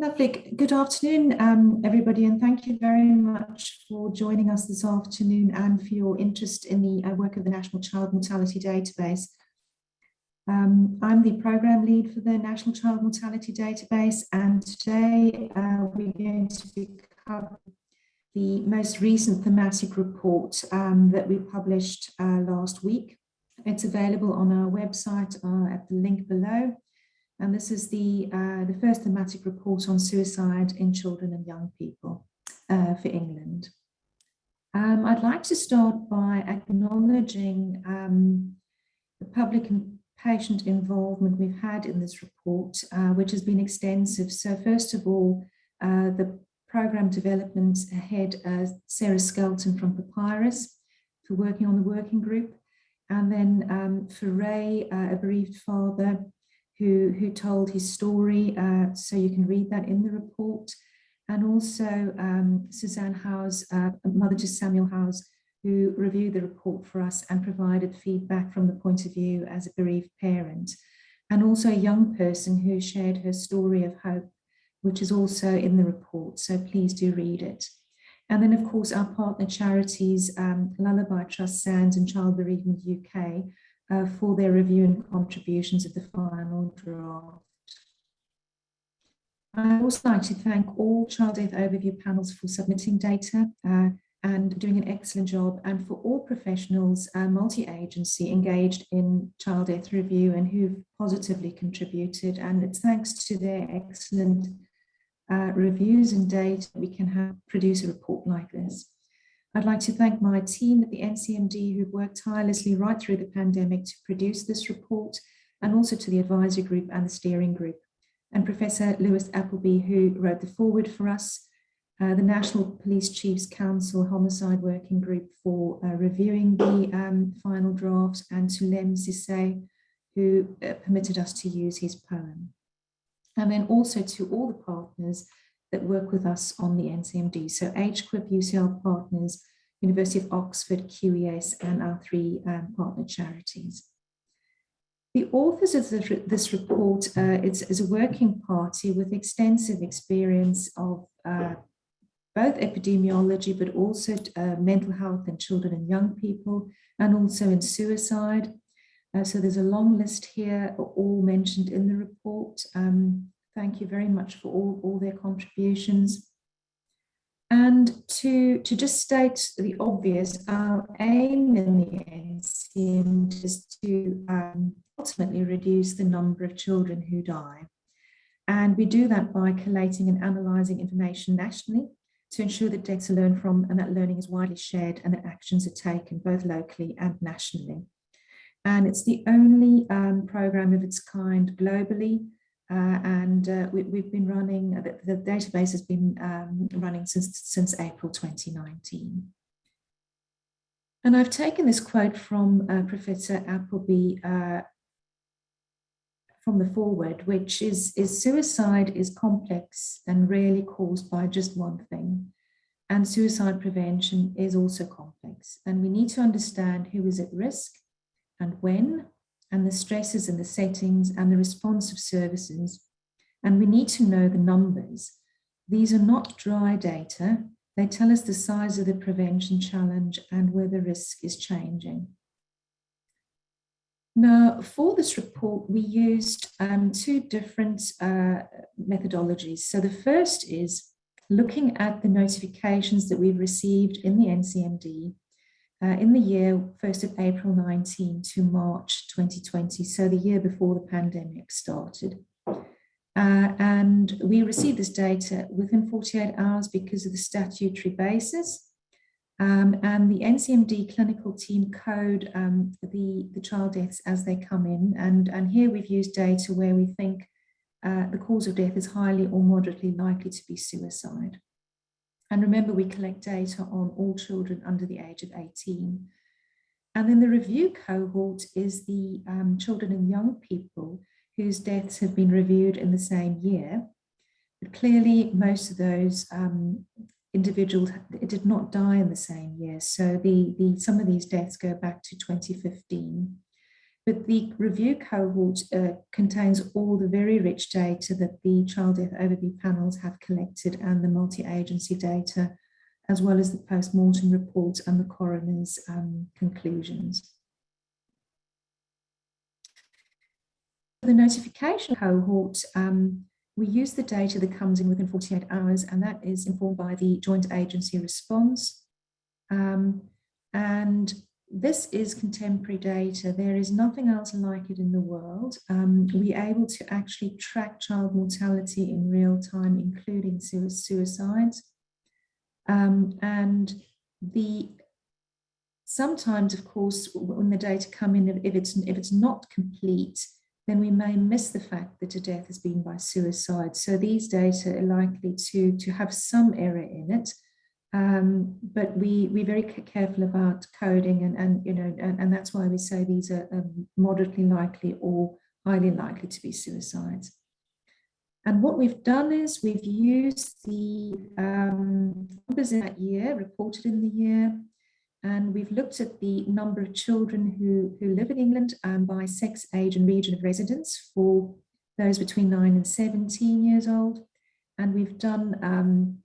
Lovely. Good afternoon, everybody, and thank you very much for joining us this afternoon and for your interest in the work of the National Child Mortality Database. I'm the program lead for the National Child Mortality Database, and today we're going to cover the most recent thematic report that we published last week. It's available on our website at the link below. And this is the first thematic report on suicide in children and young people for England. I'd like to start by acknowledging the public and patient involvement we've had in this report, which has been extensive. So first of all, the program development head, Sarah Skelton from Papyrus, for working on the working group. And then for Ray, a bereaved father, who told his story, so you can read that in the report. And also Suzanne Howes, mother to Samuel Howes, who reviewed the report for us and provided feedback from the point of view as a bereaved parent. And also a young person who shared her story of hope, which is also in the report, so please do read it. And then of course our partner charities, Lullaby Trust Sands and Child Bereavement UK, for their review and contributions of the final draft. I'd also like to thank all child death overview panels for submitting data and doing an excellent job, and for all professionals, multi-agency engaged in child death review and who've positively contributed. And it's thanks to their excellent reviews and data we can produce a report like this. I'd like to thank my team at the NCMD who've worked tirelessly right through the pandemic to produce this report, and also to the advisory group and the steering group, and Professor Lewis Appleby, who wrote the foreword for us, the National Police Chiefs Council Homicide Working Group for reviewing the final draft, and to Lem Sisse, who permitted us to use his poem. And then also to all the partners that work with us on the NCMD. So HQIP, UCL Partners, University of Oxford, QES, and our three partner charities. The authors of this report is a working party with extensive experience of both epidemiology, but also mental health in children and young people, and also in suicide. So there's a long list here, all mentioned in the report. Thank you very much for all their contributions. And to just state the obvious, our aim in the NCMD is to ultimately reduce the number of children who die. And we do that by collating and analysing information nationally to ensure that deaths are learned from and that learning is widely shared and that actions are taken both locally and nationally. And it's the only programme of its kind globally. We've been running, the database has been running since April 2019. And I've taken this quote from Professor Appleby from the foreword, which is suicide is complex and rarely caused by just one thing. And suicide prevention is also complex. And we need to understand who is at risk and when, and the stresses and the settings and the responsive services. And we need to know the numbers. These are not dry data. They tell us the size of the prevention challenge and where the risk is changing. Now, for this report, we used two different methodologies. So the first is looking at the notifications that we've received in the NCMD in the year 1st of April 19 to March 2020, so the year before the pandemic started. And we received this data within 48 hours because of the statutory basis. And the NCMD clinical team code the child deaths as they come in. And here we've used data where we think the cause of death is highly or moderately likely to be suicide. And remember, we collect data on all children under the age of 18. And then the review cohort is the children and young people whose deaths have been reviewed in the same year. But clearly, most of those individuals did not die in the same year. So some of these deaths go back to 2015. But the review cohort contains all the very rich data that the child death overview panels have collected and the multi-agency data, as well as the post-mortem reports and the coroner's conclusions. The notification cohort, we use the data that comes in within 48 hours, and that is informed by the joint agency response. And this is contemporary data. There is nothing else like it in the world. We're able to actually track child mortality in real time, including suicides. And sometimes, of course, when the data come in, if it's not complete, then we may miss the fact that a death has been by suicide. So these data are likely to have some error in it. But we're very careful about coding, and that's why we say these are moderately likely or highly likely to be suicides. And what we've done is we've used the numbers in that year, reported in the year, and we've looked at the number of children who live in England by sex, age, and region of residence for those between 9 and 17 years old. And we've done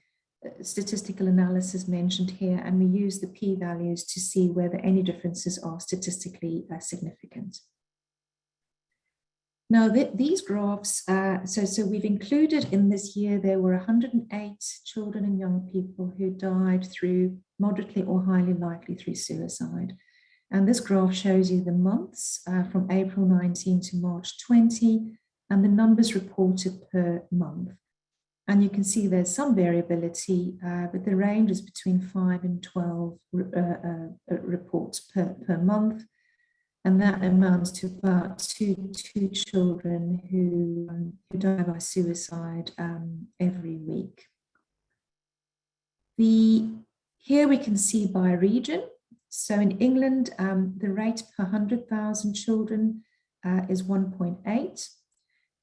statistical analysis mentioned here, and we use the p-values to see whether any differences are statistically significant. Now, these graphs, so we've included in this year, there were 108 children and young people who died through moderately or highly likely through suicide. And this graph shows you the months from April 19 to March 20, and the numbers reported per month. And you can see there's some variability, but the range is between 5 and 12 reports per month. And that amounts to about two children who die by suicide every week. Here we can see by region. So in England, the rate per 100,000 children is 1.8.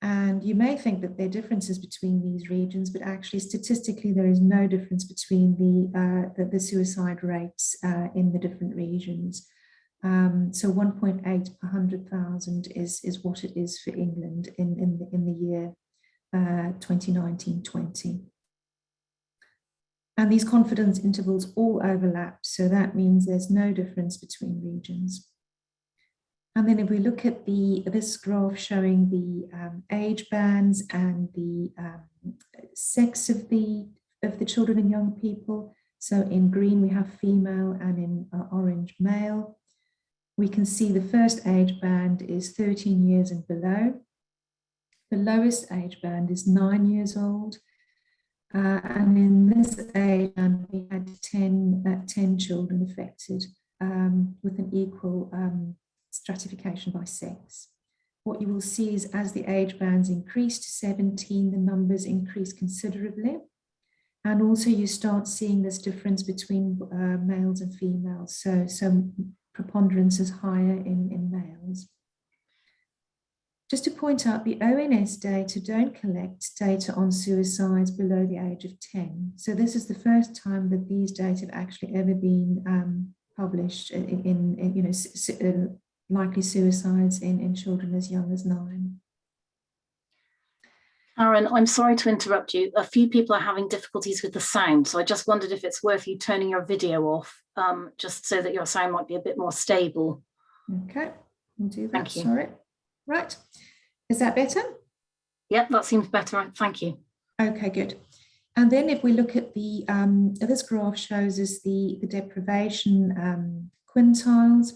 And you may think that there are differences between these regions, but actually statistically there is no difference between the suicide rates in the different regions. So 1.8 per 100,000 is what it is for England in the year 2019-20. And these confidence intervals all overlap, so that means there's no difference between regions. And then if we look at this graph showing the age bands and the sex of the children and young people. So in green we have female and in orange male. We can see the first age band is 13 years and below. The lowest age band is 9 years old. And in this age band, we had 10 children affected with an equal stratification by sex. What you will see is as the age bands increase to 17, the numbers increase considerably. And also you start seeing this difference between males and females. So preponderance is higher in males. Just to point out, the ONS data don't collect data on suicides below the age of 10. So this is the first time that these data have actually ever been published in likely suicides in children as young as 9. Aaron, I'm sorry to interrupt you. A few people are having difficulties with the sound, so I just wondered if it's worth you turning your video off, just so that your sound might be a bit more stable. Okay, we'll do that. Thank you. Sorry. Right, is that better? Yep, that seems better. Thank you. Okay, good. And then if we look at this graph shows us the deprivation quintiles.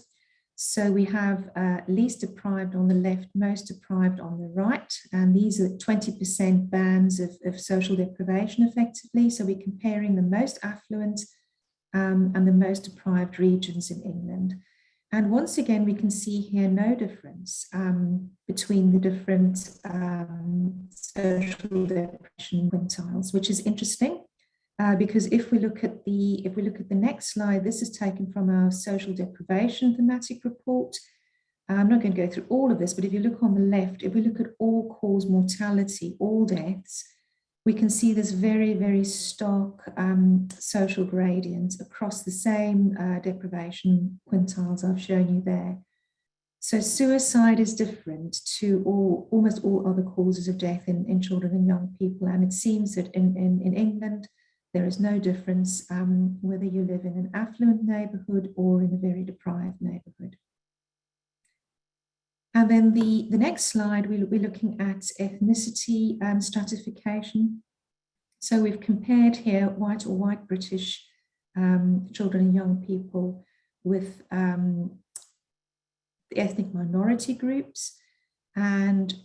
So we have least deprived on the left, most deprived on the right, and these are 20% bands of social deprivation effectively. So we're comparing the most affluent and the most deprived regions in England. And once again, we can see here no difference between the different social deprivation quintiles, which is interesting. Because if we look at the next slide, this is taken from our social deprivation thematic report. I'm not going to go through all of this, but if you look on the left, if we look at all cause mortality, all deaths, we can see this very, very stark social gradient across the same deprivation quintiles I've shown you there. So suicide is different to almost all other causes of death in children and young people. And it seems that in England, there is no difference whether you live in an affluent neighbourhood or in a very deprived neighbourhood. And then the next slide, we'll be looking at ethnicity stratification. So we've compared here white or white British children and young people with the ethnic minority groups. And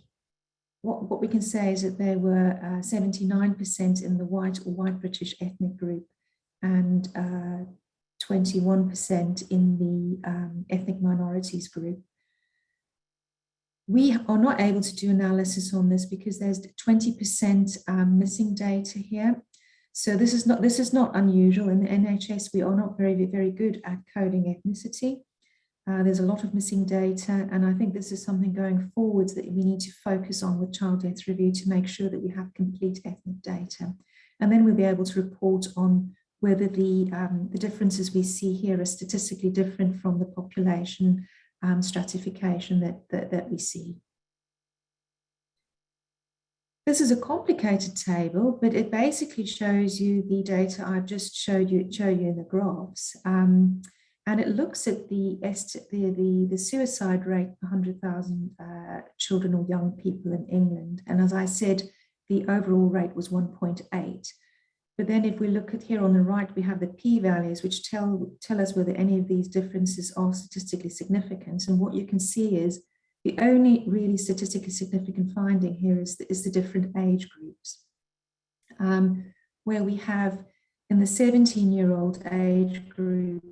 what we can say is that there were 79% in the white or white British ethnic group and 21% in the ethnic minorities group. We are not able to do analysis on this because there's 20% missing data here. So this is not unusual. In the NHS, we are not very good at coding ethnicity. There's a lot of missing data, and I think this is something going forwards that we need to focus on with child death review to make sure that we have complete ethnic data. And then we'll be able to report on whether the differences we see here are statistically different from the population stratification that we see. This is a complicated table, but it basically shows you the data I've just showed you in the graphs. And it looks at the suicide rate per 100,000 children or young people in England. And as I said, the overall rate was 1.8. But then if we look at here on the right, we have the p-values, which tell us whether any of these differences are statistically significant. And what you can see is the only really statistically significant finding here is the different age groups, where we have in the 17-year-old age group,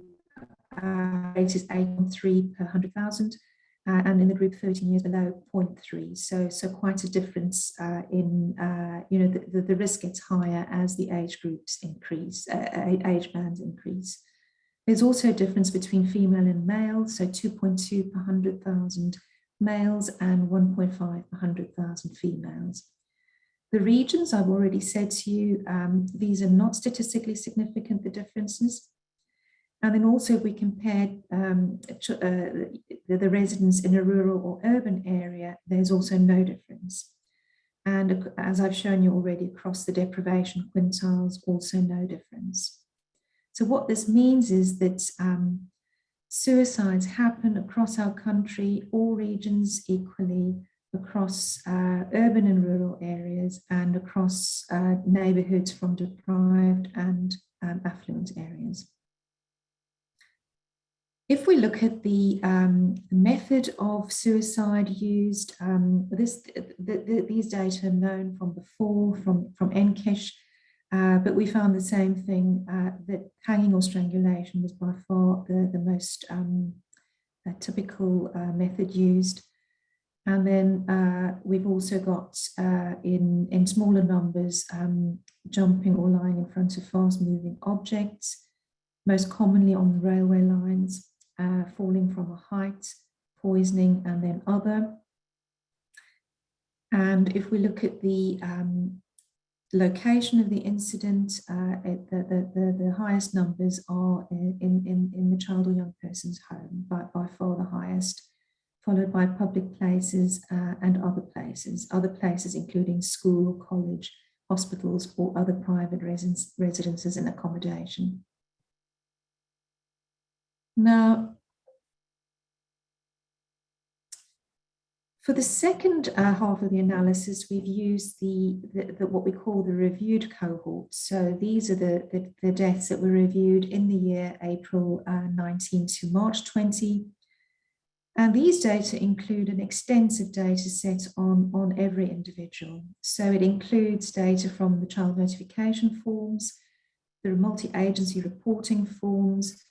rate is 8.3 per 100,000, and in the group 13 years below, 0.3. So quite a difference in, the risk gets higher as the age groups increase, age bands increase. There's also a difference between female and male, so 2.2 per 100,000 males and 1.5 per 100,000 females. The regions, I've already said to you, these are not statistically significant, the differences. And then also if we compare the residents in a rural or urban area, there's also no difference. And as I've shown you already, across the deprivation quintiles, also no difference. So what this means is that suicides happen across our country, all regions equally, across urban and rural areas, and across neighbourhoods from deprived and affluent areas. If we look at the method of suicide used, these data are known from before, from NCMD, but we found the same thing, that hanging or strangulation was by far the most typical method used. And then we've also got in smaller numbers, jumping or lying in front of fast-moving objects, most commonly on the railway lines, falling from a height, poisoning, and then other. And if we look at the location of the incident, the highest numbers are in the child or young person's home, by far the highest, followed by public places and other places including school or college, hospitals, or other private residences and accommodation. Now, for the second half of the analysis, we've used the what we call the reviewed cohort. So these are the deaths that were reviewed in the year April 19 to March 20. And these data include an extensive data set on every individual. So it includes data from the child notification forms, the multi-agency reporting forms,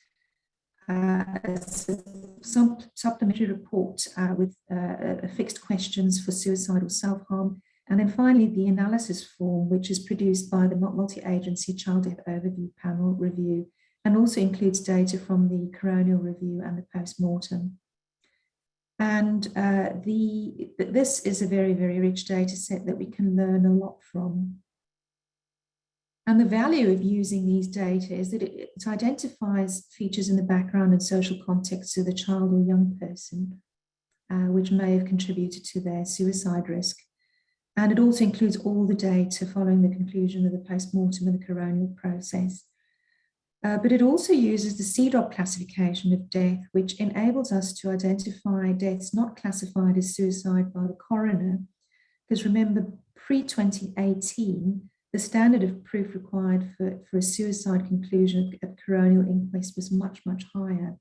some supplementary report with fixed questions for suicide or self-harm, and then finally the analysis form, which is produced by the multi-agency child death overview panel review, and also includes data from the coronial review and the post-mortem. And this is a very, very rich data set that we can learn a lot from. And the value of using these data is that it identifies features in the background and social context of the child or young person. which may have contributed to their suicide risk. And it also includes all the data following the conclusion of the post-mortem and the coronial process. But it also uses the CDOP classification of death, which enables us to identify deaths not classified as suicide by the coroner. Because remember, pre-2018, the standard of proof required for a suicide conclusion at coronial inquest was much, much higher.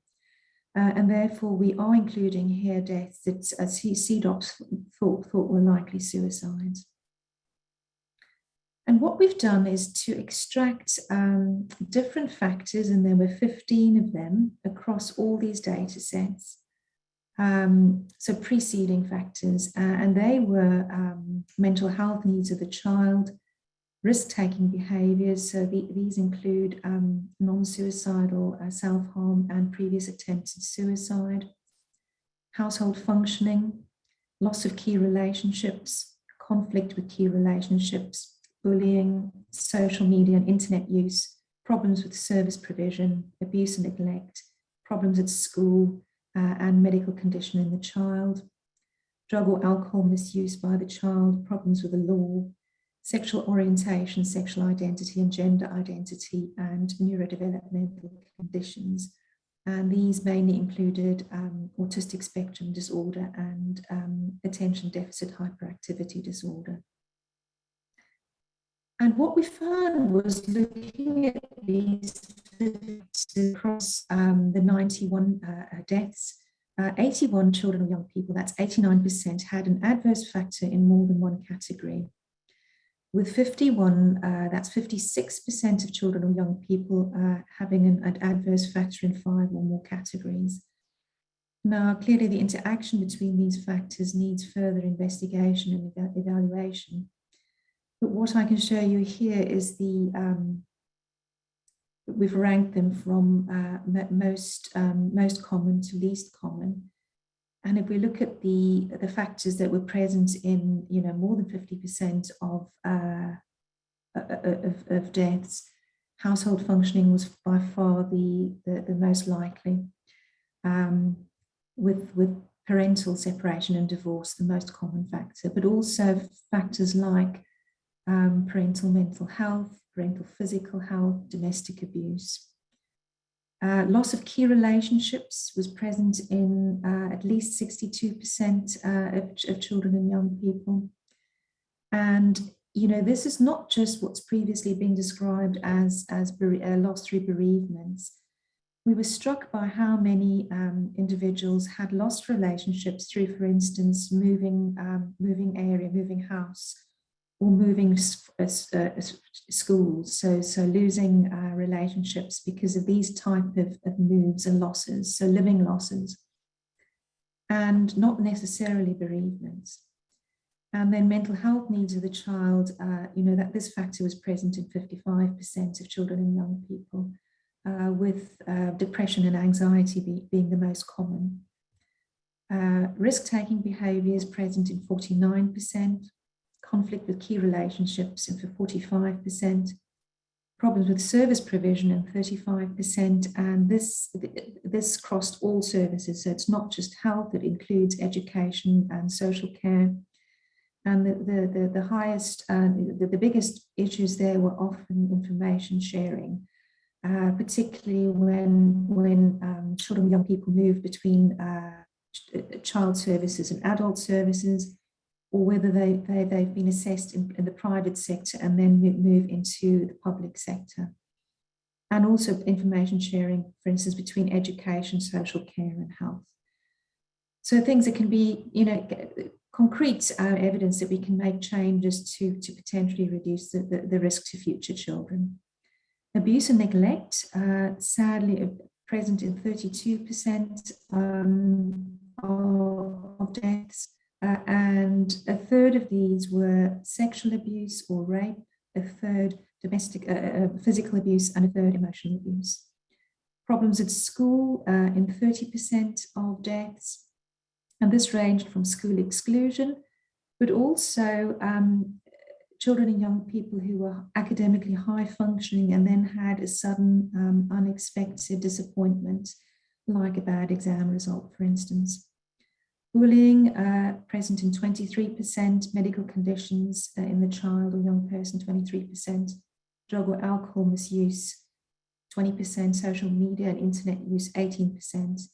And therefore, we are including here deaths that CDOPs thought were likely suicides. And what we've done is to extract different factors, and there were 15 of them across all these data sets. So preceding factors, and they were mental health needs of the child, risk-taking behaviours, so these include non-suicidal self-harm and previous attempts at suicide, household functioning, loss of key relationships, conflict with key relationships, bullying, social media and internet use, problems with service provision, abuse and neglect, problems at school and medical condition in the child, drug or alcohol misuse by the child, problems with the law, sexual orientation, sexual identity and gender identity, and neurodevelopmental conditions. And these mainly included autistic spectrum disorder and attention deficit hyperactivity disorder. And what we found was, looking at these across the 91 deaths, 81 children or young people, that's 89%, had an adverse factor in more than one category. With 51, that's 56% of children or young people having an adverse factor in 5 or more categories. Now, clearly the interaction between these factors needs further investigation and evaluation. But what I can show you here is we've ranked them from most common to least common. And if we look at the factors that were present in more than 50% of deaths, household functioning was by far the most likely, with parental separation and divorce the most common factor, but also factors like parental mental health, parental physical health, domestic abuse. Loss of key relationships was present in at least 62% of children and young people. And, this is not just what's previously been described as loss through bereavements. We were struck by how many individuals had lost relationships through, for instance, moving area, moving house, or moving schools, so losing relationships because of these type of moves and losses, so living losses, and not necessarily bereavements. And then mental health needs of the child, that this factor was present in 55% of children and young people, with depression and anxiety being the most common. Risk-taking behaviours present in 49%, conflict with key relationships in 45%, problems with service provision in 35%, and this crossed all services, so it's not just health, it includes education and social care. And the highest, the biggest issues there were often information sharing, particularly when children and young people move between child services and adult services, or whether they've been assessed in the private sector and then move into the public sector. And also information sharing, for instance, between education, social care and health. So things that can be, concrete evidence that we can make changes to potentially reduce the risk to future children. Abuse and neglect, sadly present in 32% of deaths. And a third of these were sexual abuse or rape, a third domestic physical abuse, and a third emotional abuse. Problems at school in 30% of deaths, and this ranged from school exclusion, but also children and young people who were academically high functioning and then had a sudden unexpected disappointment, like a bad exam result, for instance. Bullying present in 23%, medical conditions in the child or young person 23%, drug or alcohol misuse 20%, social media and internet use 18%,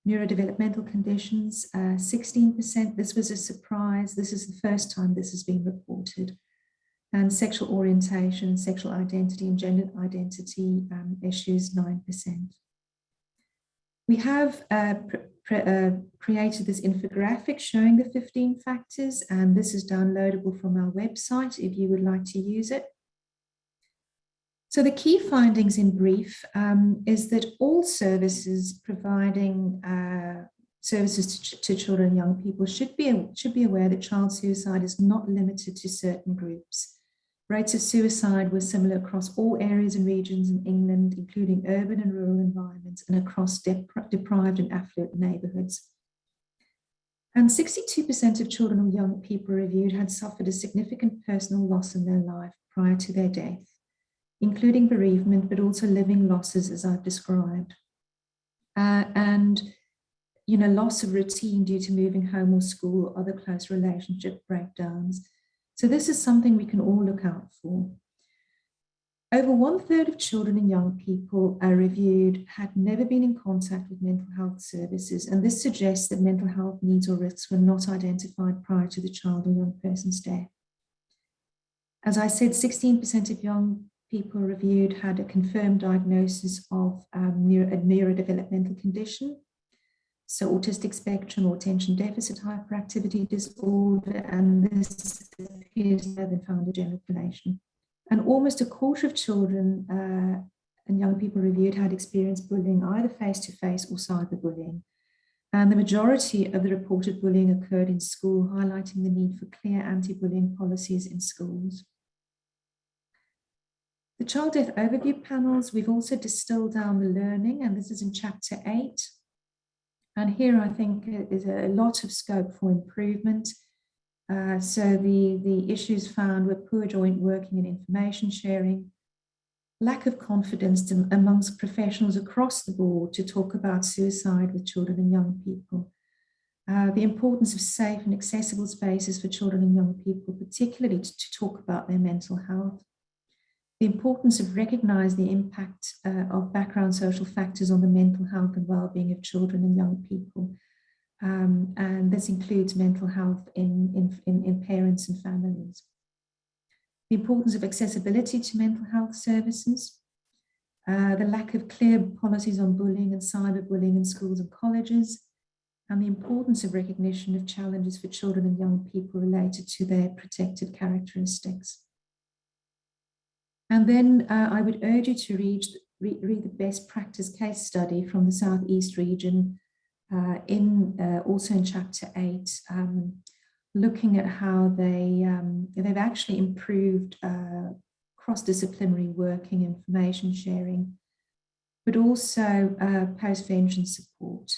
neurodevelopmental conditions 16%. This was a surprise. This is the first time this has been reported. And sexual orientation, sexual identity and gender identity issues 9%. We have created this infographic showing the 15 factors, and this is downloadable from our website if you would like to use it. So the key findings in brief is that all services providing services to children and young people should be aware that child suicide is not limited to certain groups. Rates of suicide were similar across all areas and regions in England, including urban and rural environments and across deprived and affluent neighbourhoods. And 62% of children or young people reviewed had suffered a significant personal loss in their life prior to their death, including bereavement, but also living losses, as I've described. And loss of routine due to moving home or school or other close relationship breakdowns. So this is something we can all look out for. Over 1/3 of children and young people reviewed had never been in contact with mental health services, and this suggests that mental health needs or risks were not identified prior to the child or young person's death. As I said, 16% of young people reviewed had a confirmed diagnosis of a neurodevelopmental condition, so autistic spectrum or attention deficit hyperactivity disorder, and this appears to have been found in general population. And almost 1/4 of children and young people reviewed had experienced bullying, either face-to-face or cyberbullying. And the majority of the reported bullying occurred in school, highlighting the need for clear anti-bullying policies in schools. The child death overview panels, we've also distilled down the learning, and this is in chapter 8. And here I think is a lot of scope for improvement. So the issues found were poor joint working and information sharing, lack of confidence amongst professionals across the board to talk about suicide with children and young people, the importance of safe and accessible spaces for children and young people, particularly to talk about their mental health, the importance of recognizing the impact of background social factors on the mental health and well-being of children and young people. And this includes mental health in parents and families. The importance of accessibility to mental health services, the lack of clear policies on bullying and cyberbullying in schools and colleges, and the importance of recognition of challenges for children and young people related to their protected characteristics. And then I would urge you to read the best practice case study from the South East region also in chapter 8, looking at how they've actually improved cross-disciplinary working, information sharing, but also post-vention support.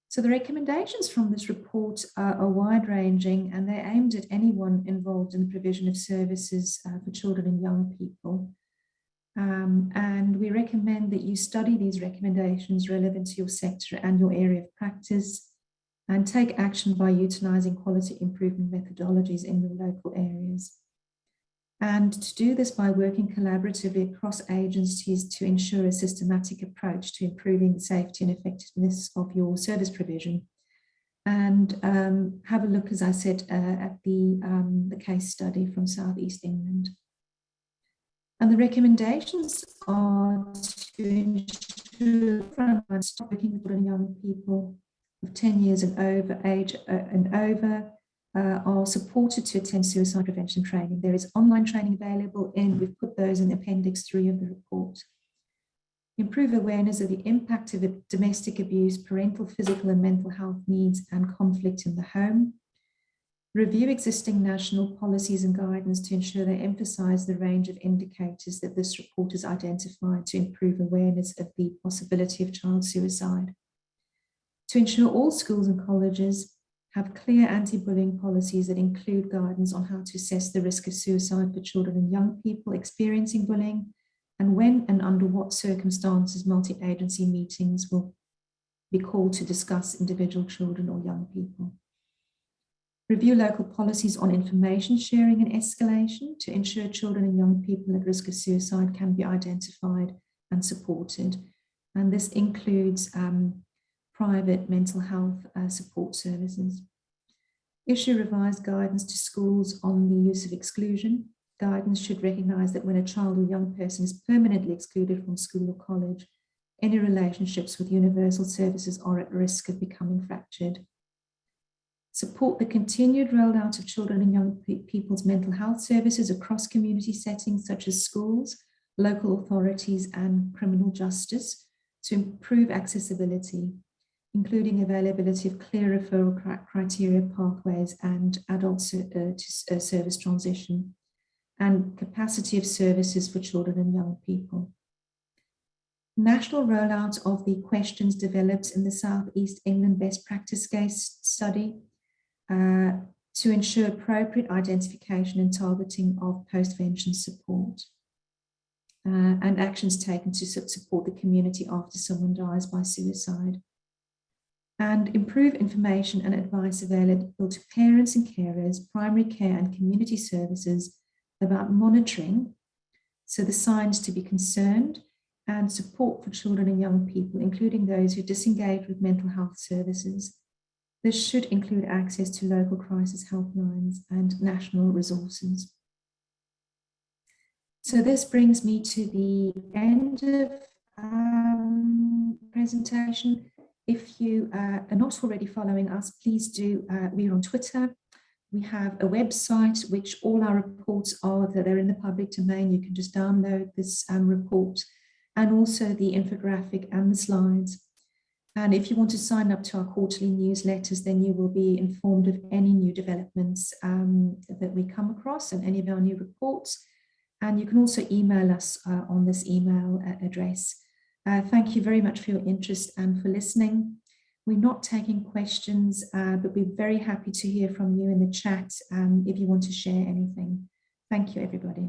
So the recommendations from this report are wide-ranging, and they're aimed at anyone involved in the provision of services for children and young people. And we recommend that you study these recommendations relevant to your sector and your area of practice, and take action by utilising quality improvement methodologies in your local areas. And to do this by working collaboratively across agencies to ensure a systematic approach to improving the safety and effectiveness of your service provision. And have a look, as I said, at the case study from South East England. And the recommendations are to ensure frontline stop working with young people of 10 years and over, are supported to attend suicide prevention training. There is online training available, and we've put those in Appendix 3 of the report. Improve awareness of the impact of domestic abuse, parental, physical and mental health needs and conflict in the home. Review existing national policies and guidance to ensure they emphasise the range of indicators that this report has identified to improve awareness of the possibility of child suicide. To ensure all schools and colleges have clear anti-bullying policies that include guidance on how to assess the risk of suicide for children and young people experiencing bullying, and when and under what circumstances multi-agency meetings will be called to discuss individual children or young people. Review local policies on information sharing and escalation to ensure children and young people at risk of suicide can be identified and supported. And this includes private mental health support services. Issue revised guidance to schools on the use of exclusion. Guidance should recognise that when a child or young person is permanently excluded from school or college, any relationships with universal services are at risk of becoming fractured. Support the continued rollout of children and young people's mental health services across community settings such as schools, local authorities and criminal justice to improve accessibility, including availability of clear referral criteria pathways and adult service transition, and capacity of services for children and young people. National rollout of the questions developed in the South East England best practice case study to ensure appropriate identification and targeting of post-vention support, and actions taken to support the community after someone dies by suicide. And improve information and advice available to parents and carers, primary care and community services about monitoring, so the signs to be concerned, and support for children and young people, including those who disengage with mental health services. This should include access to local crisis helplines and national resources. So this brings me to the end of presentation. If you are not already following us, please do. We're on Twitter. We have a website which all our reports are, that they're in the public domain. You can just download this report, and also the infographic and the slides. And if you want to sign up to our quarterly newsletters, then you will be informed of any new developments that we come across and any of our new reports. And you can also email us on this email address. Thank you very much for your interest and for listening. We're not taking questions, but we're very happy to hear from you in the chat if you want to share anything. Thank you, everybody.